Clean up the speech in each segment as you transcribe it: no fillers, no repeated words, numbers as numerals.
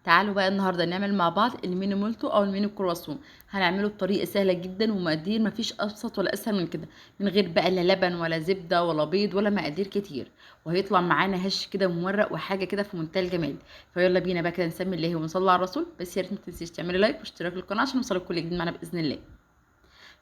تعالوا بقى النهارده نعمل مع بعض الميني مولتو او الميني كرواسون. هنعمله بطريقه سهله جدا ومقادير مفيش ابسط ولا اسهل من كده، من غير بقى لا لبن ولا زبده ولا بيض ولا مقادير كتير، وهيطلع معانا هش كده مورق وحاجه كده في منتهى الجمال. فيلا بينا بقى كده نسمي الله ونصلي على الرسول. بس يا ريت ما تنسيش تعملي لايك واشتراك للقناه عشان نوصلك كل جديد معانا باذن الله.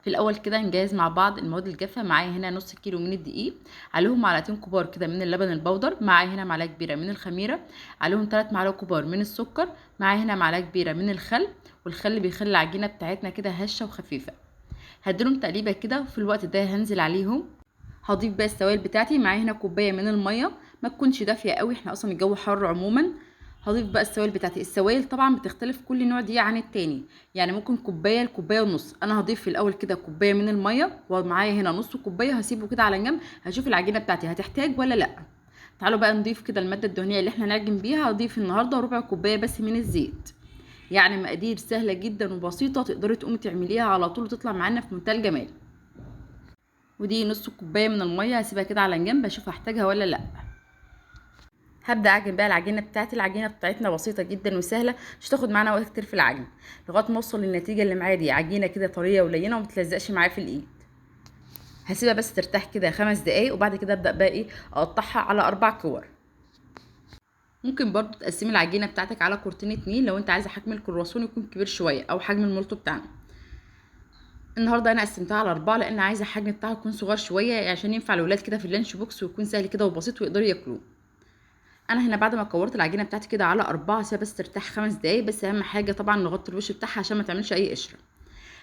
في الاول كده نجهز مع بعض المواد الجافه. معايا هنا نص كيلو من الدقيق، عليهم معلقتين كبار كده من اللبن البودر، معايا هنا معلقه كبيره من الخميره، عليهم 3 معالق كبار من السكر، معايا هنا معلقه كبيره من الخل، والخل بيخلي العجينه بتاعتنا كده هشه وخفيفه. هديلهم تقليبه كده، وفي الوقت ده هنزل عليهم. هضيف بقى السوائل بتاعتي. معايا هنا كوبايه من الميه، ما تكونش دافيه قوي، احنا اصلا الجو حر عموما. هضيف بقى السوائل بتاعتي. السوائل طبعا بتختلف كل نوع دقيقه عن التاني، يعني ممكن كوبايه لكوبايه ونص. انا هضيف في الاول كده كوبايه من الميه، ومعايا هنا نص كوبايه هسيبه كده على جنب، هشوف العجينه بتاعتي هتحتاج ولا لا. تعالوا بقى نضيف كده الماده الدهنيه اللي احنا نعجن بيها. هضيف النهارده ربع كوبايه بس من الزيت. يعني مقادير سهله جدا وبسيطه، تقدري تقومي تعمليها على طول وتطلع معانا في منتهى الجمال. ودي نص كوبايه من الميه هسيبها كده على جنب، اشوف هحتاجها ولا لا. هبدا اعجن بقى العجينه بتاعتي. العجينه بتاعتنا بسيطه جدا وسهله، مش تاخد معانا وقت كتير في العجن، لغايه ما اوصل للنتيجه اللي معايا دي، عجينه كده طريه ولينه وما تلزقش معايا في الايد. هسيبها بس ترتاح كده 5 دقايق، وبعد كده ابدا بقى اقطعها على 4 كور. ممكن برضو تقسمي العجينه بتاعتك على كورتين 2 لو انت عايزه حجم الكرواسون يكون كبير شويه، او حجم المولتو بتاعنا. النهارده انا قسمتها على 4 لان عايزه الحجم بتاعها يكون صغير شويه، عشان ينفع الاولاد كده في اللانش بوكس، ويكون سهل كده وبسيط ويقدروا ياكلوه. انا هنا بعد ما كورت العجينه بتاعتي كده على 4، سيبها بس ترتاح 5 دقايق. بس اهم حاجه طبعا نغطي الوش بتاعها عشان ما تعملش اي قشره.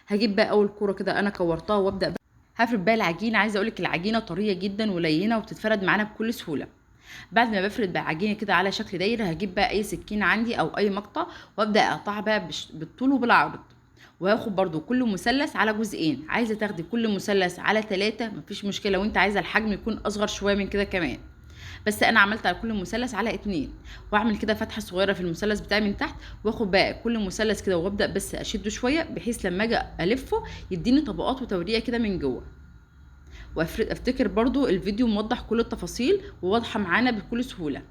هجيب بقى اول كوره كده انا كورتها، وابدا بقى هفرد بقى العجينه. عايزه اقولك العجينه طريه جدا ولينه وبتتفرد معانا بكل سهوله. بعد ما بفرد بقى عجينه كده على شكل دايره، هجيب بقى اي سكينه عندي او اي مقطع، وابدا اقطعها بقى بالطول وبالعرض. وهاخد برضو كل مثلث على جزئين. عايزه تاخدي كل مثلث على 3 مفيش مشكله، وانت عايزه الحجم يكون اصغر شويه من كده كمان. بس انا عملت على كل مثلث على 2، واعمل كده فتحه صغيره في المثلث بتاعي من تحت، واخد بقى كل مثلث كده وابدا بس اشده شويه، بحيث لما اجي الفه يديني طبقات وتوريقه كده من جوه. وافتكر برضو الفيديو موضح كل التفاصيل وواضحه معانا بكل سهوله.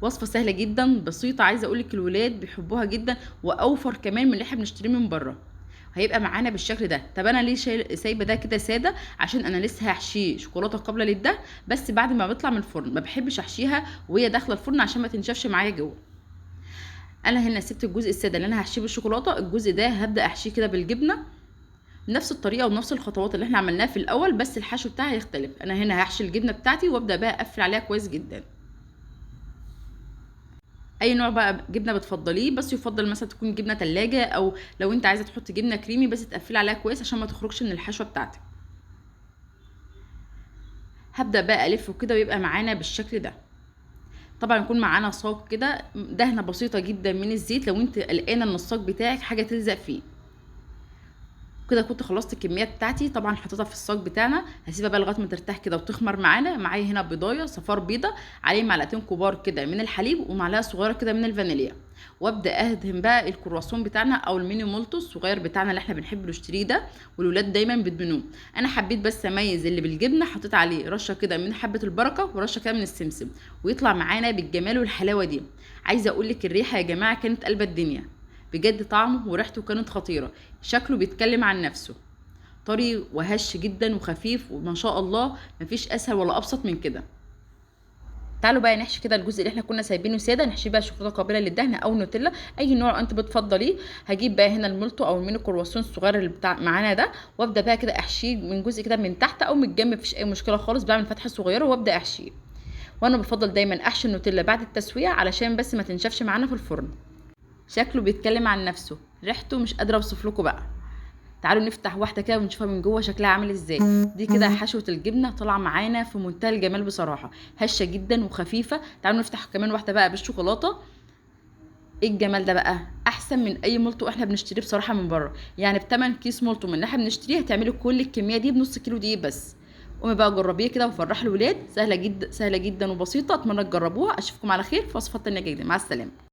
وصفه سهله جدا بسيطه، عايزه اقولك الولاد بيحبوها جدا، واوفر كمان من اللي احنا بنشتريه من بره. هيبقى معانا بالشكل ده. طب انا ليه سايبه ده كده ساده؟ عشان انا لسه هحشيه شوكولاته قبل للدهن، بس بعد ما بيطلع من الفرن. ما بحبش احشيها وهي داخله الفرن عشان ما تنشفش معايا جوه. انا هنا سبت الجزء الساده اللي انا هحشيه بالشوكولاته، الجزء ده هبدا احشيه كده بالجبنه بنفس الطريقه ونفس الخطوات اللي احنا عملناها في الاول، بس الحشو بتاعها هيختلف. انا هنا هحشي الجبنه بتاعتي وابدا بقى اقفل عليها كويس جدا. اي نوع بقى جبنه بتفضليه، بس يفضل مثلا تكون جبنه تلاجة، او لو انت عايزه تحطي جبنه كريمي بس تقفلي عليها كويس عشان ما تخرجش من الحشوه بتاعتك. هبدا بقى الفه كده ويبقى معانا بالشكل ده. طبعا يكون معانا صاج كده دهنه بسيطه جدا من الزيت، لو انت قلقانه ان الصاج بتاعك حاجه تلزق فيه. كده كنت خلصت الكميات بتاعتي، طبعا حطيتها في الصاج بتاعنا. هسيبها بقى لغايه ما ترتاح كده وتخمر معانا. معايا هنا بيضايه صفار بيضه، عليه معلقتين كبار كده من الحليب، ومعلقه صغيره كده من الفانيليا. وابدا اهدهم بقى الكرواسون بتاعنا او الميني مولتو الصغير بتاعنا اللي احنا بنحب نشتريه ده، والولاد دايما بيدمنوه. انا حبيت بس اميز اللي بالجبنه، حطيت عليه رشه كده من حبه البركه ورشه كده من السمسم، ويطلع معانا بالجمال والحلاوه دي. عايزه اقول لك الريحه يا جماعه كانت قلب الدنيا بجد، طعمه وريحته كانت خطيره. شكله بيتكلم عن نفسه، طري وهش جدا وخفيف، وما شاء الله مفيش اسهل ولا ابسط من كده. تعالوا بقى نحشي كده الجزء اللي احنا كنا سايبينه ساده. نحشيه بقى شوكولاته قابله للدهن او نوتيلا، اي نوع انت بتفضليه. هجيب بقى هنا المولتو او الميني كرواسون الصغير اللي بتاع معانا ده، وابدا بقى كده احشيه من جزء كده من تحت او من الجنب، مفيش اي مشكله خالص. بعمل فتحه صغيره وابدا احشيه. وانا بفضل دايما احشي النوتيلا بعد التسويه علشان بس ما تنشفش معانا في الفرن. شكله بيتكلم عن نفسه، ريحته مش قادره اوصف لكم بقى. تعالوا نفتح واحده كده ونشوفها من جوه شكلها عامل ازاي. دي كده حشوه الجبنه طالعه معانا في منتهى الجمال بصراحه، هشه جدا وخفيفه. تعالوا نفتح كمان واحده بقى بالشوكولاته. ايه الجمال ده بقى، احسن من اي مولتو احنا بنشتريه بصراحه من بره. يعني بتمن كيس مولتو من اللي احنا بنشتريه هتعملي كل الكميه دي بنص كيلو دقيق بس. قومي بقى جربيه كده وفرحي الولاد. سهله جدا سهله جدا وبسيطه، اتمنى تجربوها. اشوفكم على خير في وصفات تانيه جديده. مع السلامه.